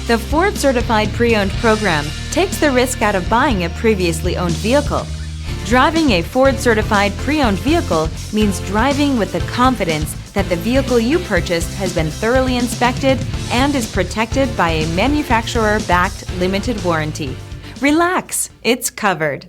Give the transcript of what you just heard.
The Ford Certified Pre-Owned program takes the risk out of buying a previously owned vehicle. Driving a Ford Certified Pre-Owned vehicle means driving with the confidence that the vehicle you purchased has been thoroughly inspected and is protected by a manufacturer-backed limited warranty. Relax, it's covered.